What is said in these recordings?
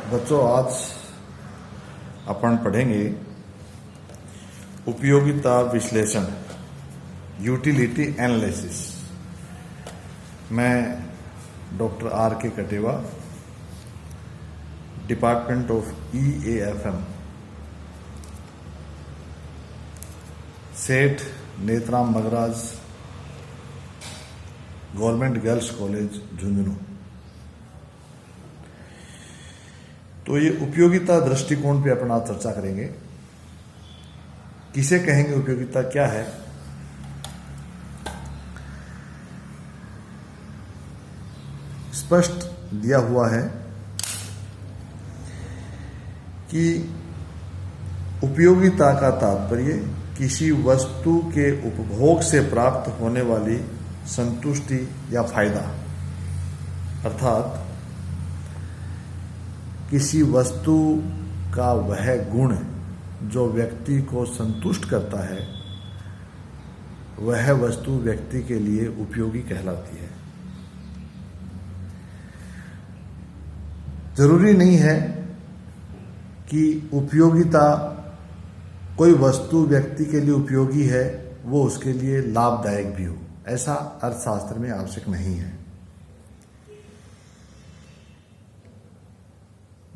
बच्चों, आज अपन पढ़ेंगे उपयोगिता विश्लेषण, यूटिलिटी एनालिसिस। मैं डॉक्टर आर के कटेवा, डिपार्टमेंट ऑफ EAFM, सेठ Netram Magraj government girls college Jhunjhunu. तो ये उपयोगिता दृष्टिकोण पे अपन आज चर्चा करेंगे। किसे कहेंगे उपयोगिता, क्या है? स्पष्ट दिया हुआ है कि उपयोगिता का तात्पर्य किसी वस्तु के उपभोग से प्राप्त होने वाली संतुष्टि या फायदा, अर्थात किसी वस्तु का वह गुण जो व्यक्ति को संतुष्ट करता है, वह वस्तु व्यक्ति के लिए उपयोगी कहलाती है। जरूरी नहीं है कि उपयोगिता, कोई वस्तु व्यक्ति के लिए उपयोगी है वो उसके लिए लाभदायक भी हो, ऐसा अर्थशास्त्र में आवश्यक नहीं है।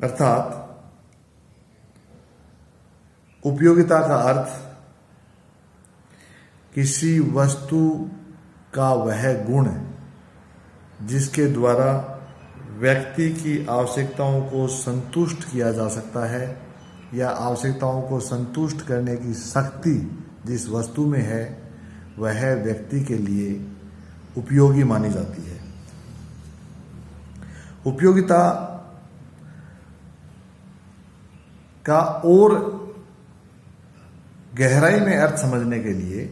अर्थात उपयोगिता का अर्थ किसी वस्तु का वह गुण जिसके द्वारा व्यक्ति की आवश्यकताओं को संतुष्ट किया जा सकता है, या आवश्यकताओं को संतुष्ट करने की शक्ति जिस वस्तु में है, वह व्यक्ति के लिए उपयोगी मानी जाती है। उपयोगिता का और गहराई में अर्थ समझने के लिए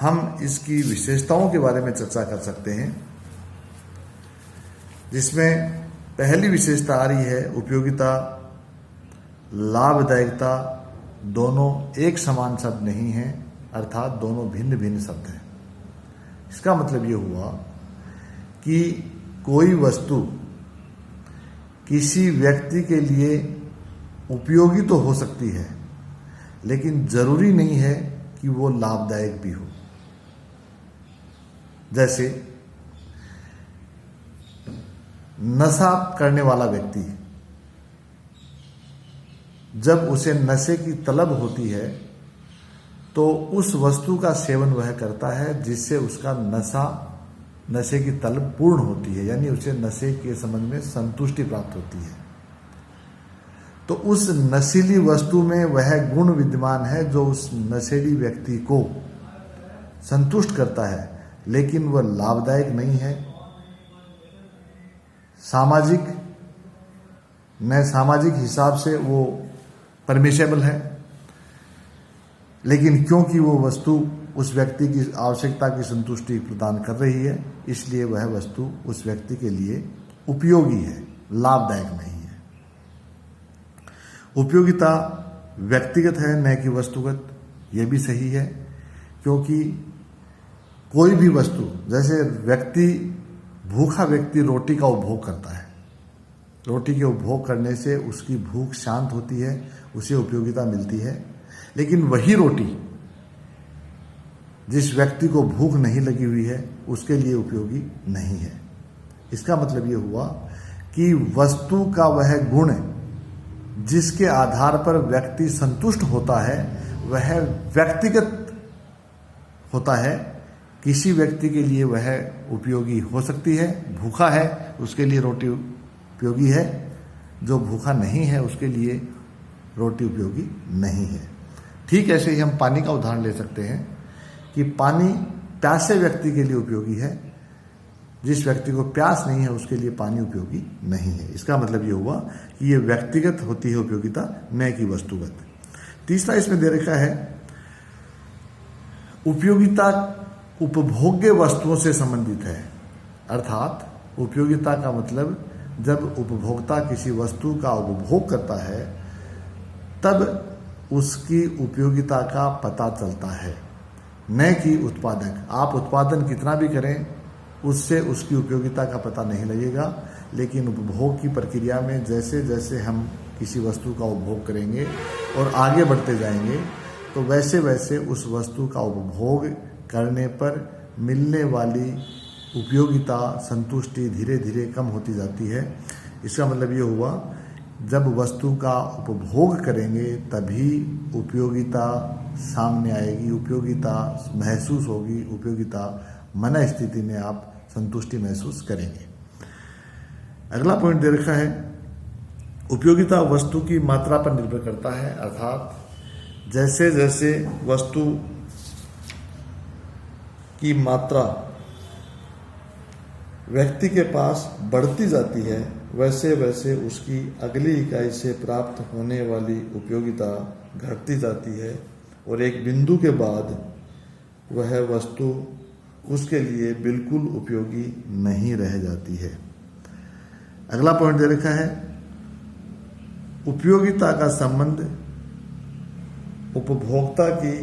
हम इसकी विशेषताओं के बारे में चर्चा कर सकते हैं, जिसमें पहली विशेषता आ रही है उपयोगिता, लाभदायकता दोनों एक समान शब्द नहीं हैं, अर्थात दोनों भिन्न भिन्न शब्द हैं। इसका मतलब ये हुआ कि कोई वस्तु किसी व्यक्ति के लिए उपयोगी तो हो सकती है, लेकिन जरूरी नहीं है कि वो लाभदायक भी हो। जैसे नशा करने वाला व्यक्ति, जब उसे नशे की तलब होती है तो उस वस्तु का सेवन वह करता है जिससे उसका नशे की तलब पूर्ण होती है, यानी उसे नशे के संबंध में संतुष्टि प्राप्त होती है। तो उस नशीली वस्तु में वह गुण विद्यमान है जो उस नशेली व्यक्ति को संतुष्ट करता है, लेकिन वह लाभदायक नहीं है, सामाजिक हिसाब से वो परमिशेबल है, लेकिन क्योंकि वो वस्तु उस व्यक्ति की आवश्यकता की संतुष्टि प्रदान कर रही है, इसलिए वह वस्तु उस व्यक्ति के लिए उपयोगी है, लाभदायक नहीं है। उपयोगिता व्यक्तिगत है, न कि वस्तुगत। यह भी सही है, क्योंकि कोई भी वस्तु, जैसे भूखा व्यक्ति रोटी का उपभोग करता है, रोटी के उपभोग करने से उसकी भूख शांत होती है, उसे उपयोगिता मिलती है। लेकिन वही रोटी जिस व्यक्ति को भूख नहीं लगी हुई है, उसके लिए उपयोगी नहीं है। इसका मतलब यह हुआ कि वस्तु का वह गुण जिसके आधार पर व्यक्ति संतुष्ट होता है, वह व्यक्तिगत होता है। किसी व्यक्ति के लिए वह उपयोगी हो सकती है, भूखा है उसके लिए रोटी उपयोगी है, जो भूखा नहीं है उसके लिए रोटी उपयोगी नहीं है। ठीक ऐसे ही हम पानी का उदाहरण ले सकते हैं कि पानी प्यासे व्यक्ति के लिए उपयोगी है, जिस व्यक्ति को प्यास नहीं है उसके लिए पानी उपयोगी नहीं है। इसका मतलब ये हुआ कि ये व्यक्तिगत होती है उपयोगिता, न कि वस्तुगत। तीसरा इसमें दे रखा है उपयोगिता उपभोग्य वस्तुओं से संबंधित है, अर्थात उपयोगिता का मतलब जब उपभोक्ता किसी वस्तु का उपभोग करता है तब उसकी उपयोगिता का पता चलता है, न कि उत्पादक। आप उत्पादन कितना भी करें, उससे उसकी उपयोगिता का पता नहीं लगेगा। लेकिन उपभोग की प्रक्रिया में जैसे जैसे हम किसी वस्तु का उपभोग करेंगे और आगे बढ़ते जाएंगे, तो वैसे वैसे उस वस्तु का उपभोग करने पर मिलने वाली उपयोगिता, संतुष्टि धीरे धीरे कम होती जाती है। इसका मतलब ये हुआ, जब वस्तु का उपभोग करेंगे तभी उपयोगिता सामने आएगी, उपयोगिता महसूस होगी, उपयोगिता मन स्थिति में आप संतुष्टि महसूस करेंगे। अगला पॉइंट दे रखा है, उपयोगिता वस्तु की मात्रा पर निर्भर करता है। अर्थात जैसे जैसे वस्तु की मात्रा व्यक्ति के पास बढ़ती जाती है, वैसे वैसे उसकी अगली इकाई से प्राप्त होने वाली उपयोगिता घटती जाती है और एक बिंदु के बाद वह वस्तु उसके लिए बिल्कुल उपयोगी नहीं रह जाती है। अगला पॉइंट दे रखा है, उपयोगिता का संबंध उपभोक्ता की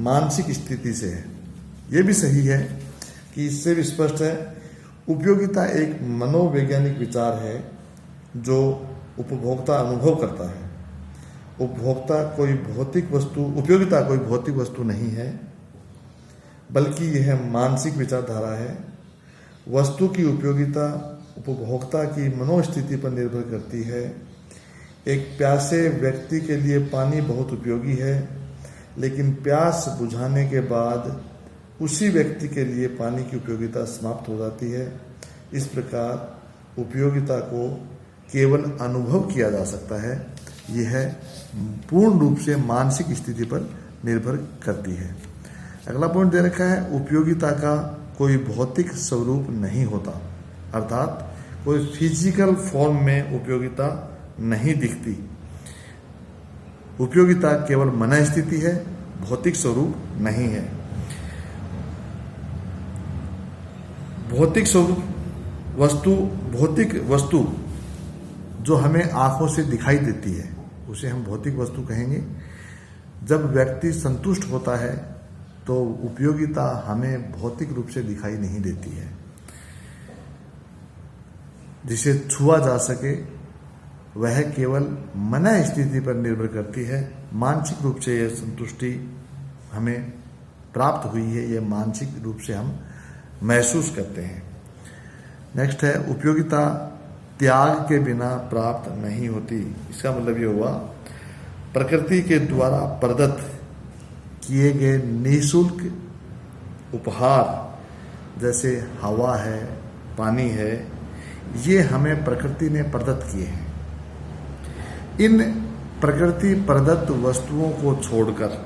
मानसिक स्थिति से है। यह भी सही है कि इससे भी स्पष्ट है, उपयोगिता एक मनोवैज्ञानिक विचार है जो उपभोक्ता अनुभव करता है। उपभोक्ता कोई भौतिक वस्तु, उपयोगिता कोई भौतिक वस्तु नहीं है, बल्कि यह मानसिक विचारधारा है। वस्तु की उपयोगिता उपभोक्ता की मनोस्थिति पर निर्भर करती है। एक प्यासे व्यक्ति के लिए पानी बहुत उपयोगी है, लेकिन प्यास बुझाने के बाद उसी व्यक्ति के लिए पानी की उपयोगिता समाप्त हो जाती है। इस प्रकार उपयोगिता को केवल अनुभव किया जा सकता है, यह पूर्ण रूप से मानसिक स्थिति पर निर्भर करती है। अगला पॉइंट दे रखा है, उपयोगिता का कोई भौतिक स्वरूप नहीं होता। अर्थात कोई फिजिकल फॉर्म में उपयोगिता नहीं दिखती। उपयोगिता केवल मन स्थिति है, भौतिक स्वरूप नहीं है। भौतिक स्वरूप भौतिक वस्तु जो हमें आंखों से दिखाई देती है उसे हम भौतिक वस्तु कहेंगे। जब व्यक्ति संतुष्ट होता है तो उपयोगिता हमें भौतिक रूप से दिखाई नहीं देती है। जिसे छुआ जा सके वह केवल मन स्थिति पर निर्भर करती है। मानसिक रूप से यह संतुष्टि हमें प्राप्त हुई है, यह मानसिक रूप से हम महसूस करते हैं। नेक्स्ट है, उपयोगिता त्याग के बिना प्राप्त नहीं होती। इसका मतलब ये हुआ, प्रकृति के द्वारा प्रदत्त किए गए निःशुल्क उपहार जैसे हवा है, पानी है, ये हमें प्रकृति ने प्रदत्त किए हैं। इन प्रकृति प्रदत्त वस्तुओं को छोड़कर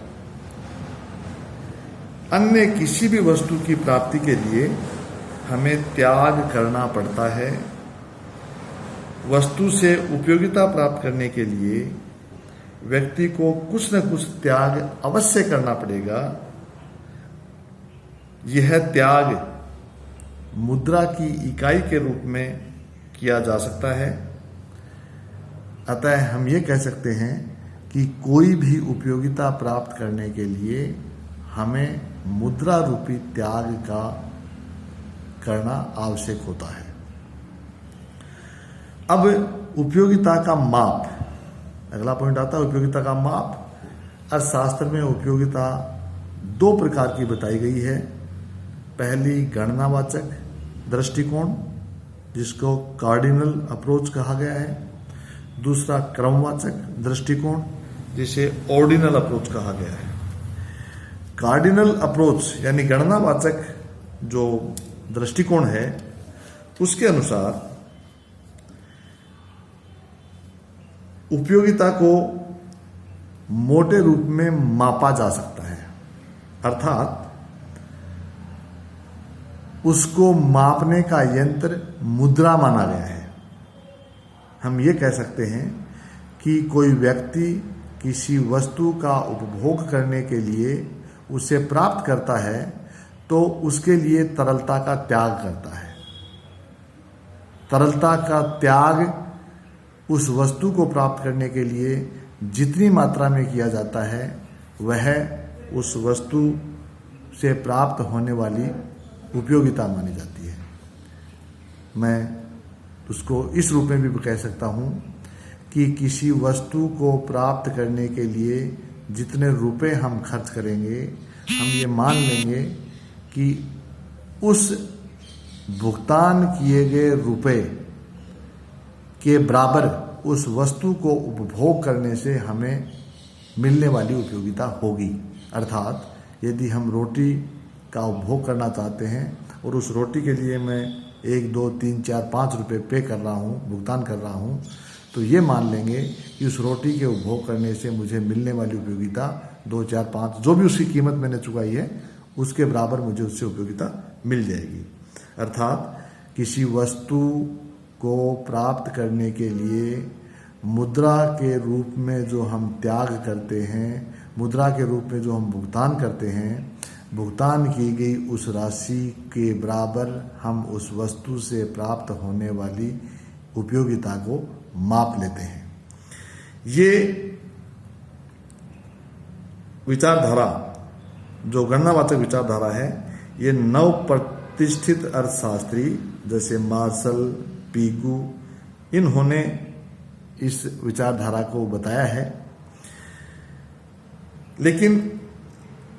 अन्य किसी भी वस्तु की प्राप्ति के लिए हमें त्याग करना पड़ता है। वस्तु से उपयोगिता प्राप्त करने के लिए व्यक्ति को कुछ न कुछ त्याग अवश्य करना पड़ेगा। यह त्याग मुद्रा की इकाई के रूप में किया जा सकता है। अतः हम ये कह सकते हैं कि कोई भी उपयोगिता प्राप्त करने के लिए हमें मुद्रा रूपी त्याग का करना आवश्यक होता है। अब उपयोगिता का माप, अगला पॉइंट आता है उपयोगिता का माप। अर्थशास्त्र में उपयोगिता दो प्रकार की बताई गई है। पहली गणनावाचक दृष्टिकोण, जिसको कार्डिनल अप्रोच कहा गया है। दूसरा क्रमवाचक दृष्टिकोण, जिसे ऑर्डिनल अप्रोच कहा गया है। कार्डिनल अप्रोच यानी गणनावाचक जो दृष्टिकोण है, उसके अनुसार उपयोगिता को मोटे रूप में मापा जा सकता है। अर्थात उसको मापने का यंत्र मुद्रा माना गया है। हम ये कह सकते हैं कि कोई व्यक्ति किसी वस्तु का उपभोग करने के लिए उसे प्राप्त करता है तो उसके लिए तरलता का त्याग करता है। तरलता का त्याग उस वस्तु को प्राप्त करने के लिए जितनी मात्रा में किया जाता है वह उस वस्तु से प्राप्त होने वाली उपयोगिता मानी जाती है। मैं उसको इस रूप में भी कह सकता हूँ कि किसी वस्तु को प्राप्त करने के लिए जितने रुपए हम खर्च करेंगे, हम ये मान लेंगे कि उस भुगतान किए गए रुपए के बराबर उस वस्तु को उपभोग करने से हमें मिलने वाली उपयोगिता होगी। अर्थात यदि हम रोटी का उपभोग करना चाहते हैं और उस रोटी के लिए मैं 1, 2, 3, 4, 5 रुपये पे कर रहा हूँ, भुगतान कर रहा हूँ, तो ये मान लेंगे कि उस रोटी के उपभोग करने से मुझे मिलने वाली उपयोगिता 2, 4, 5 जो भी उसकी कीमत मैंने चुकाई है उसके बराबर मुझे उससे उपयोगिता मिल जाएगी। अर्थात किसी वस्तु को प्राप्त करने के लिए मुद्रा के रूप में जो हम त्याग करते हैं, मुद्रा के रूप में जो हम भुगतान करते हैं, भुगतान की गई उस राशि के बराबर हम उस वस्तु से प्राप्त होने वाली उपयोगिता को माप लेते हैं। ये विचारधारा जो गणनावाचक विचारधारा है, ये नव प्रतिष्ठित अर्थशास्त्री जैसे मार्शल, पीगू, इन्होंने इस विचारधारा को बताया है। लेकिन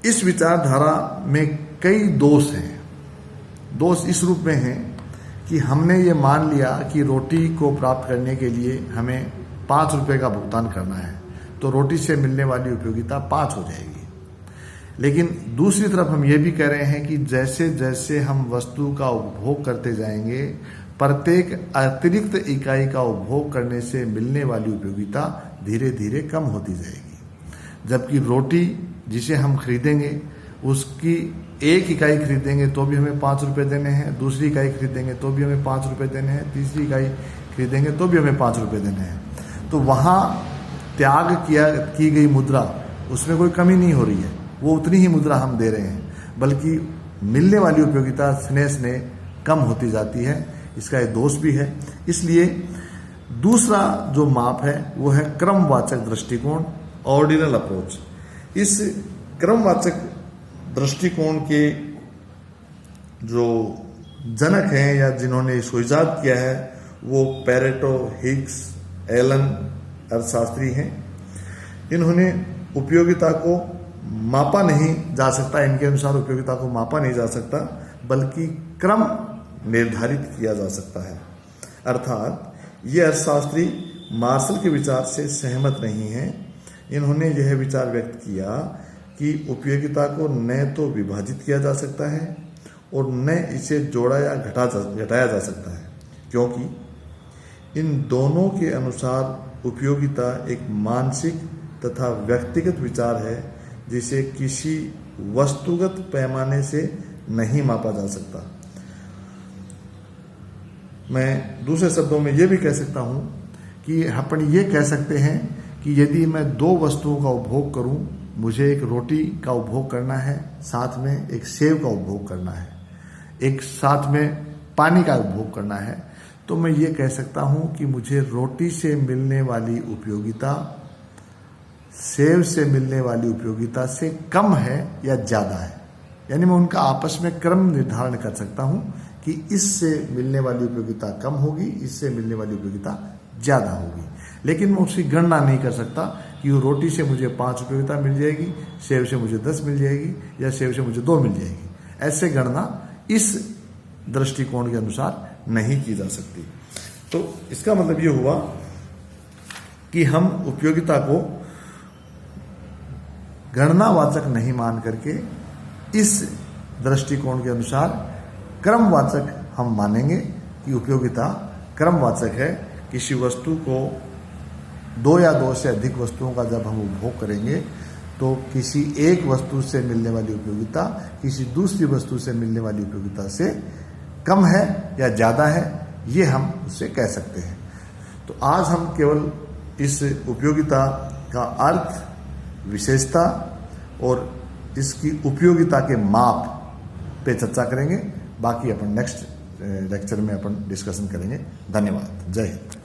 इस विचारधारा में कई दोष हैं। दोष इस रूप में हैं कि हमने ये मान लिया कि रोटी को प्राप्त करने के लिए हमें 5 रुपये का भुगतान करना है, तो रोटी से मिलने वाली उपयोगिता 5 हो जाएगी। लेकिन दूसरी तरफ हम ये भी कह रहे हैं कि जैसे जैसे हम वस्तु का उपभोग करते जाएंगे, प्रत्येक अतिरिक्त इकाई का उपभोग करने से मिलने वाली उपयोगिता धीरे धीरे कम होती जाएगी। जबकि रोटी जिसे हम खरीदेंगे उसकी 1 इकाई खरीदेंगे तो भी हमें 5 रुपये देने हैं, दूसरी इकाई खरीदेंगे तो भी हमें 5 रुपये देने हैं, तीसरी इकाई खरीदेंगे तो भी हमें 5 रुपये देने हैं। तो वहाँ त्याग की गई मुद्रा, उसमें कोई कमी नहीं हो रही है, वो उतनी ही मुद्रा हम दे रहे हैं, बल्कि मिलने वाली उपयोगिता स्नेह स्नेह कम होती जाती है। इसका एक दोष भी है। इसलिए दूसरा जो माप है वो है क्रमवाचक दृष्टिकोण, ऑर्डिनल अप्रोच। इस क्रमवाचक दृष्टिकोण के जो जनक हैं या जिन्होंने इसको इजाद किया है वो पेरेटो, हिग्स, एलन अर्थशास्त्री हैं। इन्होंने उपयोगिता को मापा नहीं जा सकता, इनके अनुसार उपयोगिता को मापा नहीं जा सकता, बल्कि क्रम निर्धारित किया जा सकता है। अर्थात ये अर्थशास्त्री मार्शल के विचार से सहमत नहीं है। इन्होंने यह विचार व्यक्त किया कि उपयोगिता को न तो विभाजित किया जा सकता है और न इसे जोड़ा या घटाया जा सकता है, क्योंकि इन दोनों के अनुसार उपयोगिता एक मानसिक तथा व्यक्तिगत विचार है जिसे किसी वस्तुगत पैमाने से नहीं मापा जा सकता। मैं दूसरे शब्दों में ये भी कह सकता हूँ कि अपन ये कह सकते हैं कि यदि मैं 2 वस्तुओं का उपभोग करूँ, मुझे एक रोटी का उपभोग करना है, साथ में एक सेव का उपभोग करना है, एक साथ में पानी का उपभोग करना है, तो मैं ये कह सकता हूँ कि मुझे रोटी से मिलने वाली उपयोगिता सेव से मिलने वाली उपयोगिता से कम है या ज़्यादा है। यानी मैं उनका आपस में क्रम निर्धारण कर सकता हूँ कि इससे मिलने वाली उपयोगिता कम होगी, इससे मिलने वाली उपयोगिता ज़्यादा होगी। लेकिन मैं उसकी गणना नहीं कर सकता कि वो रोटी से मुझे 5 उपयोगिता मिल जाएगी, सेव से मुझे 10 मिल जाएगी या सेव से मुझे 2 मिल जाएगी। ऐसे गणना इस दृष्टिकोण के अनुसार नहीं की जा सकती। तो इसका मतलब ये हुआ कि हम उपयोगिता को गणनावाचक नहीं मान करके इस दृष्टिकोण के अनुसार क्रमवाचक हम मानेंगे कि उपयोगिता क्रमवाचक है। किसी वस्तु को 2 या 2 से अधिक वस्तुओं का जब हम उपभोग करेंगे तो किसी एक वस्तु से मिलने वाली उपयोगिता किसी दूसरी वस्तु से मिलने वाली उपयोगिता से कम है या ज़्यादा है, ये हम उससे कह सकते हैं। तो आज हम केवल इस उपयोगिता का अर्थ, विशेषता और इसकी उपयोगिता के माप पे चर्चा करेंगे। बाकी अपन नेक्स्ट लेक्चर में अपन डिस्कशन करेंगे। धन्यवाद। जय हिंद।